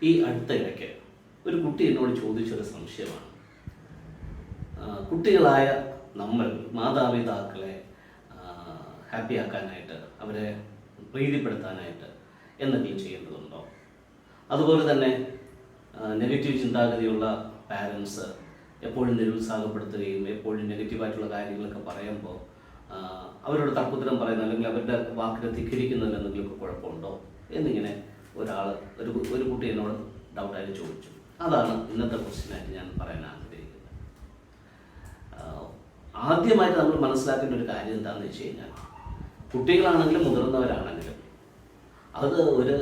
ഈ അടുത്ത ഇടയ്ക്ക് ഒരു കുട്ടി എന്നോട് ചോദിച്ചൊരു സംശയമാണ്. കുട്ടികളായ നമ്മൾ മാതാപിതാക്കളെ ഹാപ്പിയാക്കാനായിട്ട്, അവരെ പ്രീതിപ്പെടുത്താനായിട്ട് എന്തെങ്കിലും ചെയ്യേണ്ടതുണ്ടോ? അതുപോലെ തന്നെ നെഗറ്റീവ് ചിന്താഗതിയുള്ള പാരൻസ് എപ്പോഴും നിരുത്സാഹപ്പെടുത്തുകയും എപ്പോഴും നെഗറ്റീവായിട്ടുള്ള കാര്യങ്ങളൊക്കെ പറയുമ്പോൾ അവരോട് തർക്കുത്തരം പറയുന്ന അല്ലെങ്കിൽ അവരുടെ വാക്കിനെ ധിക്കരിക്കുന്നതിൽ എന്തെങ്കിലുമൊക്കെ കുഴപ്പമുണ്ടോ എന്നിങ്ങനെ ഒരു കുട്ടി എന്നോട് ഡൗട്ടായിട്ട് ചോദിച്ചു. അതാണ് ഇന്നത്തെ ക്വസ്റ്റ്യനായിട്ട് ഞാൻ പറയാൻ ആഗ്രഹിക്കുന്നത്. ആദ്യമായിട്ട് നമ്മൾ മനസ്സിലാക്കേണ്ട ഒരു കാര്യം എന്താണെന്ന് വെച്ച് കഴിഞ്ഞാൽ, കുട്ടികളാണെങ്കിലും മുതിർന്നവരാണെങ്കിലും അത് ഒരു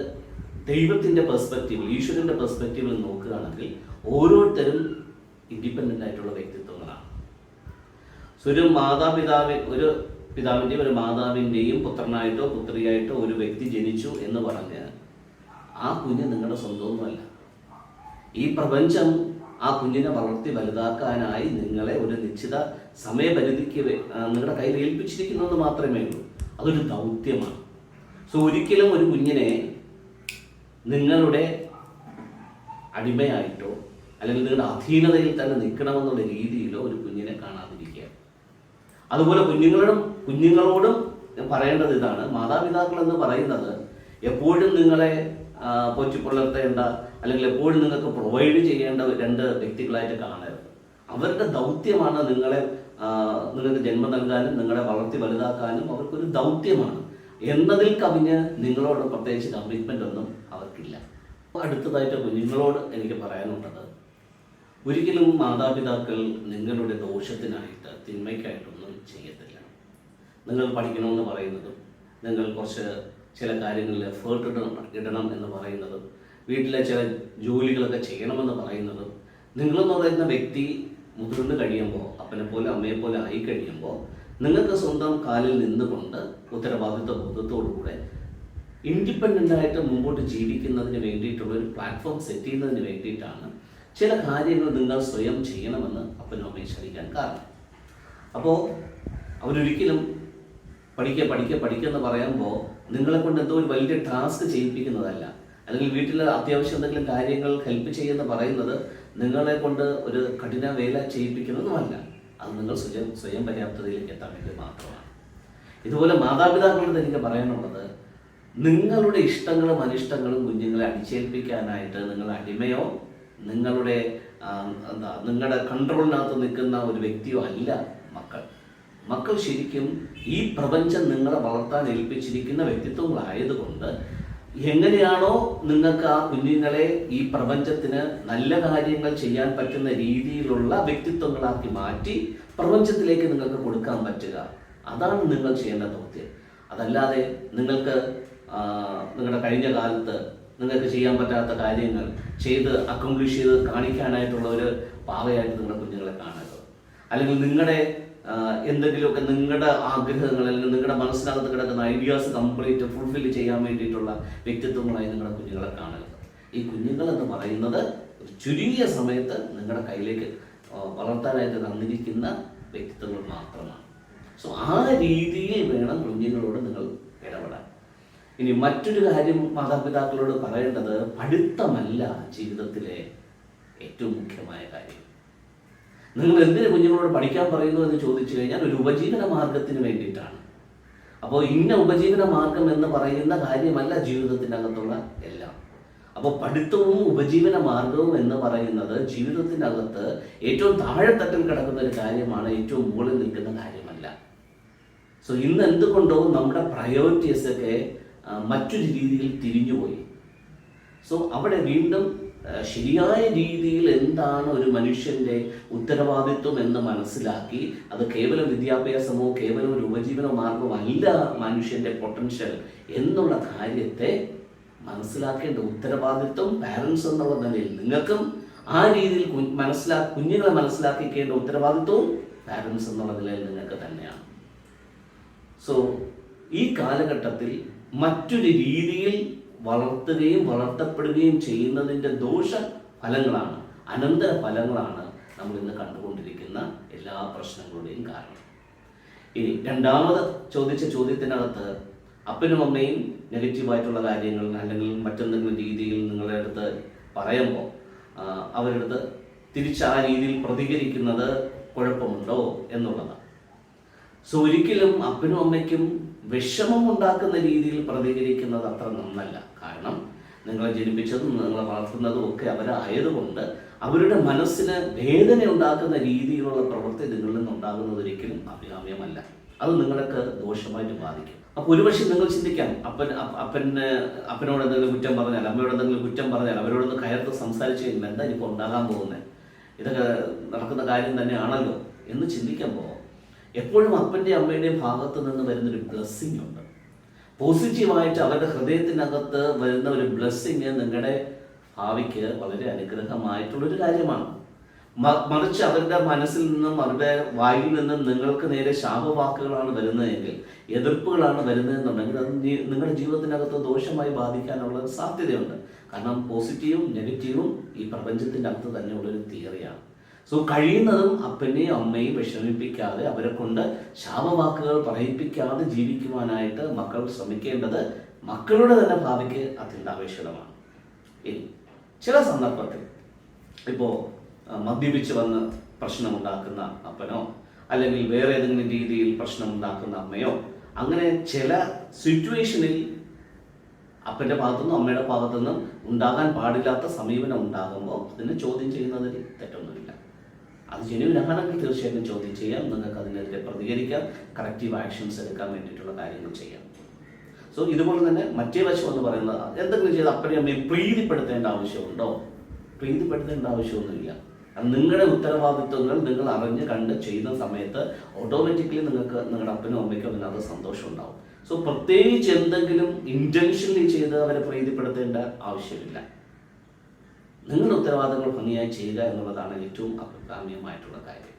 ദൈവത്തിൻ്റെ പെർസ്പെക്റ്റീവിൽ, ഈശ്വരൻ്റെ പെർസ്പെക്റ്റീവിൽ നോക്കുകയാണെങ്കിൽ ഓരോരുത്തരും ഇൻഡിപെൻഡൻ്റ് ആയിട്ടുള്ള വ്യക്തിത്വങ്ങളാണ്. സോ ഒരു പിതാവിൻ്റെയും ഒരു മാതാവിൻ്റെയും പുത്രനായിട്ടോ പുത്രിയായിട്ടോ ഒരു വ്യക്തി ജനിച്ചു എന്ന് പറഞ്ഞ് ആ കുഞ്ഞ് നിങ്ങളുടെ സ്വന്തമൊന്നുമല്ല. ഈ പ്രപഞ്ചം ആ കുഞ്ഞിനെ വളർത്തി വലുതാക്കാനായി നിങ്ങളെ ഒരു നിശ്ചിത സമയപരിധിക്ക് നിങ്ങളുടെ കയ്യിൽ ഏൽപ്പിച്ചിരിക്കുന്നത് മാത്രമേ ഉള്ളൂ. അതൊരു ദൗത്യമാണ്. സോ ഒരിക്കലും ഒരു കുഞ്ഞിനെ നിങ്ങളുടെ അടിമയായിട്ടോ അല്ലെങ്കിൽ നിങ്ങളുടെ അധീനതയിൽ തന്നെ നിൽക്കണമെന്നുള്ള രീതിയിലോ ഒരു കുഞ്ഞിനെ കാണാതിരിക്കുക. അതുപോലെ കുഞ്ഞുങ്ങളോടും പറയേണ്ടത് ഇതാണ്: മാതാപിതാക്കൾ എന്ന് പറയുന്നത് എപ്പോഴും നിങ്ങളെ പോറ്റിപ്പുലർത്തേണ്ട അല്ലെങ്കിൽ എപ്പോഴും നിങ്ങൾക്ക് പ്രൊവൈഡ് ചെയ്യേണ്ട രണ്ട് വ്യക്തികളായിട്ട് കാണരുത്. അവരുടെ ദൗത്യമാണ് നിങ്ങൾക്ക് ജന്മം നൽകാനും നിങ്ങളെ വളർത്തി വലുതാക്കാനും അവർക്കൊരു ദൗത്യമാണ്. എന്നതിൽ കവിഞ്ഞ് നിങ്ങളോട് പ്രത്യേകിച്ച് കമ്മിറ്റ്മെൻ്റ് ഒന്നും അവർക്കില്ല. അടുത്തതായിട്ട് കുഞ്ഞുങ്ങളോട് എനിക്ക് പറയാനുള്ളത്, ഒരിക്കലും മാതാപിതാക്കൾ നിങ്ങളുടെ ദോഷത്തിനായിട്ട് തിന്മയ്ക്കായിട്ടൊന്നും ചെയ്യത്തില്ല. നിങ്ങൾ പഠിക്കണമെന്ന് പറയുന്നതും, നിങ്ങൾ ചില കാര്യങ്ങളിൽ എഫേർട്ട് ഇടണം എന്ന് പറയുന്നതും, വീട്ടിലെ ചില ജോലികളൊക്കെ ചെയ്യണമെന്ന് പറയുന്നതും, നിങ്ങളെന്ന് പറയുന്ന വ്യക്തി മുതിർന്ന് കഴിയുമ്പോൾ, അപ്പനെ പോലെ അമ്മയെ പോലെ ആയി കഴിയുമ്പോൾ, നിങ്ങൾക്ക് സ്വന്തം കാലിൽ നിന്നുകൊണ്ട് ഉത്തരവാദിത്വ ബോധത്തോടുകൂടെ ഇൻഡിപെൻഡൻ്റായിട്ട് മുമ്പോട്ട് ജീവിക്കുന്നതിന് വേണ്ടിയിട്ടുള്ള ഒരു പ്ലാറ്റ്ഫോം സെറ്റ് ചെയ്യുന്നതിന് വേണ്ടിയിട്ടാണ് ചില കാര്യങ്ങൾ നിങ്ങൾ സ്വയം ചെയ്യണമെന്ന് അപ്പനും അമ്മയും ശ്രമിക്കാൻ കാരണം. അപ്പോൾ അവരൊരിക്കലും പഠിക്കുക പറയുമ്പോൾ നിങ്ങളെ കൊണ്ട് എന്തോ ഒരു വലിയ ടാസ്ക് ചെയ്യിപ്പിക്കുന്നതല്ല, അല്ലെങ്കിൽ വീട്ടിൽ അത്യാവശ്യം എന്തെങ്കിലും കാര്യങ്ങൾ ഹെൽപ്പ് ചെയ്യുമെന്ന് പറയുന്നത് നിങ്ങളെ കൊണ്ട് ഒരു കഠിന വേല ചെയ്യിപ്പിക്കുന്നതുമല്ല. അത് നിങ്ങൾ സ്വയം പര്യാപ്തതയിലേക്ക് എത്താൻ വേണ്ടി മാത്രമാണ്. ഇതുപോലെ മാതാപിതാക്കളോട് എനിക്ക് പറയാനുള്ളത്, നിങ്ങളുടെ ഇഷ്ടങ്ങളും അനിഷ്ടങ്ങളും കുഞ്ഞുങ്ങളെ അടിച്ചേൽപ്പിക്കാനായിട്ട് നിങ്ങൾ അടിമയോ നിങ്ങളുടെ കൺട്രോളിനകത്ത് നിൽക്കുന്ന ഒരു വ്യക്തിയോ അല്ല മക്കൾ ശരിക്കും ഈ പ്രപഞ്ചം നിങ്ങളെ വളർത്താൻ ഏൽപ്പിച്ചിരിക്കുന്ന വ്യക്തിത്വങ്ങളായതുകൊണ്ട് എങ്ങനെയാണോ നിങ്ങൾക്ക് ആ കുഞ്ഞുങ്ങളെ ഈ പ്രപഞ്ചത്തിന് നല്ല കാര്യങ്ങൾ ചെയ്യാൻ പറ്റുന്ന രീതിയിലുള്ള വ്യക്തിത്വങ്ങളാക്കി മാറ്റി പ്രപഞ്ചത്തിലേക്ക് നിങ്ങൾക്ക് കൊടുക്കാൻ പറ്റുക, അതാണ് നിങ്ങൾ ചെയ്യേണ്ട ദൗത്യം. അതല്ലാതെ നിങ്ങൾക്ക് നിങ്ങളുടെ കഴിഞ്ഞ കാലത്ത് നിങ്ങൾക്ക് ചെയ്യാൻ പറ്റാത്ത കാര്യങ്ങൾ അക്കംപ്ലിഷ് ചെയ്ത് കാണിക്കാനായിട്ടുള്ള ഒരു പാവയായിട്ട് നിങ്ങളുടെ കുഞ്ഞുങ്ങളെ കാണരുത്. അല്ലെങ്കിൽ നിങ്ങളുടെ എന്തെങ്കിലുമൊക്കെ നിങ്ങളുടെ ആഗ്രഹങ്ങൾ അല്ലെങ്കിൽ നിങ്ങളുടെ മനസ്സിനകത്ത് കിടക്കുന്ന ഐഡിയാസ് കംപ്ലീറ്റ് ഫുൾഫിൽ ചെയ്യാൻ വേണ്ടിയിട്ടുള്ള വ്യക്തിത്വങ്ങളായി നിങ്ങളുടെ കുഞ്ഞുങ്ങളെ കാണരുത്. ഈ കുഞ്ഞുങ്ങൾ എന്ന് പറയുന്നത് ഒരു ചുരുങ്ങിയ സമയത്ത് നിങ്ങളുടെ കയ്യിലേക്ക് വളർത്താനായിട്ട് തന്നിരിക്കുന്ന വ്യക്തിത്വങ്ങൾ മാത്രമാണ്. സോ ആ രീതിയിൽ വേണം കുഞ്ഞുങ്ങളോട് നിങ്ങൾ ഇടപെടാൻ. ഇനി മറ്റൊരു കാര്യം മാതാപിതാക്കളോട് പറയേണ്ടത്, പഠിത്തമല്ല ജീവിതത്തിലെ ഏറ്റവും മുഖ്യമായ കാര്യം. നിങ്ങൾ എന്തിനു കുഞ്ഞുങ്ങളോട് പഠിക്കാൻ പറയുന്നു എന്ന് ചോദിച്ചു കഴിഞ്ഞാൽ ഒരു ഉപജീവന മാർഗത്തിന് വേണ്ടിയിട്ടാണ്. അപ്പോൾ ഇന്ന ഉപജീവന മാർഗം എന്ന് പറയുന്ന കാര്യമല്ല ജീവിതത്തിൻ്റെ അകത്തുള്ള എല്ലാം. അപ്പോൾ പഠിത്തവും ഉപജീവന മാർഗവും എന്ന് പറയുന്നത് ജീവിതത്തിൻ്റെ അകത്ത് ഏറ്റവും താഴെത്തട്ടിൽ കിടക്കുന്ന ഒരു കാര്യമാണ്, ഏറ്റവും മുകളിൽ നിൽക്കുന്ന കാര്യമല്ല. സോ ഇന്ന് എന്തുകൊണ്ടോ നമ്മുടെ പ്രയോറിറ്റീസൊക്കെ മറ്റൊരു രീതിയിൽ തിരിഞ്ഞുപോയി. സോ അവിടെ വീണ്ടും ശരിയായ രീതിയിൽ എന്താണ് ഒരു മനുഷ്യൻ്റെ ഉത്തരവാദിത്വം എന്ന് മനസ്സിലാക്കി, അത് കേവലം വിദ്യാഭ്യാസമോ കേവലം ഒരു ഉപജീവന മാർഗമോ അല്ല മനുഷ്യൻ്റെ പൊട്ടൻഷ്യൽ എന്നുള്ള കാര്യത്തെ മനസ്സിലാക്കേണ്ട ഉത്തരവാദിത്വം പാരൻസ് എന്നുള്ള നിലയിൽ നിങ്ങൾക്കും, ആ രീതിയിൽ കുഞ്ഞുങ്ങളെ മനസ്സിലാക്കിക്കേണ്ട ഉത്തരവാദിത്വവും പാരൻസ് എന്നുള്ള നിലയിൽ നിങ്ങൾക്ക് തന്നെയാണ്. സോ ഈ കാലഘട്ടത്തിൽ മറ്റൊരു രീതിയിൽ വളർത്തുകയും വളർത്തപ്പെടുകയും ചെയ്യുന്നതിൻ്റെ ഫലങ്ങളാണ്, അനന്തര ഫലങ്ങളാണ് നമ്മൾ ഇന്ന് കണ്ടുകൊണ്ടിരിക്കുന്ന എല്ലാ പ്രശ്നങ്ങളുടെയും കാരണം. ഇനി രണ്ടാമത് ചോദിച്ച ചോദ്യത്തിനകത്ത് അപ്പനും അമ്മയും നെഗറ്റീവായിട്ടുള്ള കാര്യങ്ങൾ അല്ലെങ്കിൽ മറ്റെന്തെങ്കിലും രീതിയിൽ നിങ്ങളുടെ അടുത്ത് പറയുമ്പോൾ അവരുടെ തിരിച്ച് ആ രീതിയിൽ പ്രതികരിക്കുന്നത് കുഴപ്പമുണ്ടോ എന്നുള്ളതാണ്. സോ ഒരിക്കലും അപ്പനും അമ്മയ്ക്കും വിഷമം ഉണ്ടാക്കുന്ന രീതിയിൽ പ്രതികരിക്കുന്നത് അത്ര നന്നല്ല. കാരണം നിങ്ങളെ ജനിപ്പിച്ചതും നിങ്ങളെ വളർത്തുന്നതും ഒക്കെ അവരായതുകൊണ്ട് അവരുടെ മനസ്സിന് വേദന ഉണ്ടാക്കുന്ന രീതിയിലുള്ള പ്രവൃത്തി നിങ്ങളിൽ നിന്നുണ്ടാകുന്നത് ഒരിക്കലും അഭികാമ്യമല്ല. അത് നിങ്ങൾക്ക് ദോഷമായിട്ട് ബാധിക്കും. അപ്പോൾ ഒരുപക്ഷെ നിങ്ങൾ ചിന്തിക്കാം, അപ്പനോട് എന്തെങ്കിലും കുറ്റം പറഞ്ഞാൽ, അമ്മയോട് എന്തെങ്കിലും കുറ്റം പറഞ്ഞാൽ, അവരോടൊന്ന് കയർത്ത് സംസാരിച്ച് കഴിഞ്ഞാൽ എന്താ ഇപ്പോൾ ഉണ്ടാകാൻ പോകുന്നത്, ഇതൊക്കെ നടക്കുന്ന കാര്യം തന്നെയാണല്ലോ എന്ന് ചിന്തിക്കുമ്പോൾ എപ്പോഴും അപ്പൻ്റെയും അമ്മയുടെയും ഭാഗത്ത് നിന്ന് വരുന്നൊരു ബ്ലെസ്സിങ് ഉണ്ട്. പോസിറ്റീവായിട്ട് അവരുടെ ഹൃദയത്തിനകത്ത് വരുന്ന ഒരു ബ്ലെസ്സിങ് നിങ്ങളുടെ ഭാവിക്ക് വളരെ അനുഗ്രഹമായിട്ടുള്ളൊരു കാര്യമാണ്. മറിച്ച് അവരുടെ മനസ്സിൽ നിന്നും അവരുടെ വായിൽ നിന്നും നിങ്ങൾക്ക് നേരെ ശാപവാക്കുകളാണ് വരുന്നതെങ്കിൽ, എതിർപ്പുകളാണ് വരുന്നതെന്നുണ്ടെങ്കിൽ അത് നിങ്ങളുടെ ജീവിതത്തിനകത്ത് ദോഷമായി ബാധിക്കാനുള്ള സാധ്യതയുണ്ട്. കാരണം പോസിറ്റീവും നെഗറ്റീവും ഈ പ്രപഞ്ചത്തിൻ്റെ അകത്ത് തന്നെയുള്ളൊരു തിയറിയാണ്. സോ കഴിയുന്നതും അപ്പനെയും അമ്മയും വിഷമിപ്പിക്കാതെ, അവരെ കൊണ്ട് ശാപവാക്കുകൾ പറയിപ്പിക്കാതെ ജീവിക്കുവാനായിട്ട് മക്കൾ ശ്രമിക്കേണ്ടത് മക്കളുടെ തന്നെ ഭാവിക്ക് അത്യന്താപേക്ഷിതമാണ്. ഇനി ചില സന്ദർഭത്തിൽ ഇപ്പോൾ മദ്യപിച്ച് വന്ന് പ്രശ്നമുണ്ടാക്കുന്ന അപ്പനോ അല്ലെങ്കിൽ വേറെ ഏതെങ്കിലും രീതിയിൽ പ്രശ്നമുണ്ടാക്കുന്ന അമ്മയോ, അങ്ങനെ ചില സിറ്റുവേഷനിൽ അപ്പൻ്റെ ഭാഗത്തുനിന്നും അമ്മയുടെ ഭാഗത്തുനിന്നും ഉണ്ടാകാൻ പാടില്ലാത്ത സമീപനം ഉണ്ടാകുമ്പോൾ അതിനെ ചോദ്യം ചെയ്യുന്നതിൽ തെറ്റൊന്നുമില്ല. അത് ജെന്യുവിനാണെങ്കിൽ തീർച്ചയായിട്ടും ചോദ്യം ചെയ്യാം, നിങ്ങൾക്ക് അതിനെതിരെ പ്രതികരിക്കാം, കറക്റ്റീവ് ആക്ഷൻസ് എടുക്കാൻ വേണ്ടിയിട്ടുള്ള കാര്യങ്ങൾ ചെയ്യാം. സോ ഇതുപോലെ തന്നെ മറ്റേ വശം എന്ന് പറയുന്നത്, എന്തെങ്കിലും ചെയ്ത് അപ്പനെയും അമ്മയും പ്രീതിപ്പെടുത്തേണ്ട ആവശ്യമുണ്ടോ? പ്രീതിപ്പെടുത്തേണ്ട ആവശ്യമൊന്നുമില്ല. അത് നിങ്ങളുടെ ഉത്തരവാദിത്വങ്ങൾ നിങ്ങൾ അറിഞ്ഞ് കണ്ട് ചെയ്യുന്ന സമയത്ത് ഓട്ടോമാറ്റിക്കലി നിങ്ങൾക്ക് നിങ്ങളുടെ അപ്പനും അമ്മയ്ക്കും അതിനകത്ത് സന്തോഷം ഉണ്ടാവും. സോ പ്രത്യേകിച്ച് എന്തെങ്കിലും ഇൻറ്റൻഷനലി ചെയ്ത് അവരെ പ്രീതിപ്പെടുത്തേണ്ട ആവശ്യമില്ല. നിങ്ങളുടെ ഉത്തരവാദിത്തങ്ങൾ ഭംഗിയായി ചെയ്യുക എന്നുള്ളതാണ് ഏറ്റവും അഭികാമ്യമായിട്ടുള്ള കാര്യം.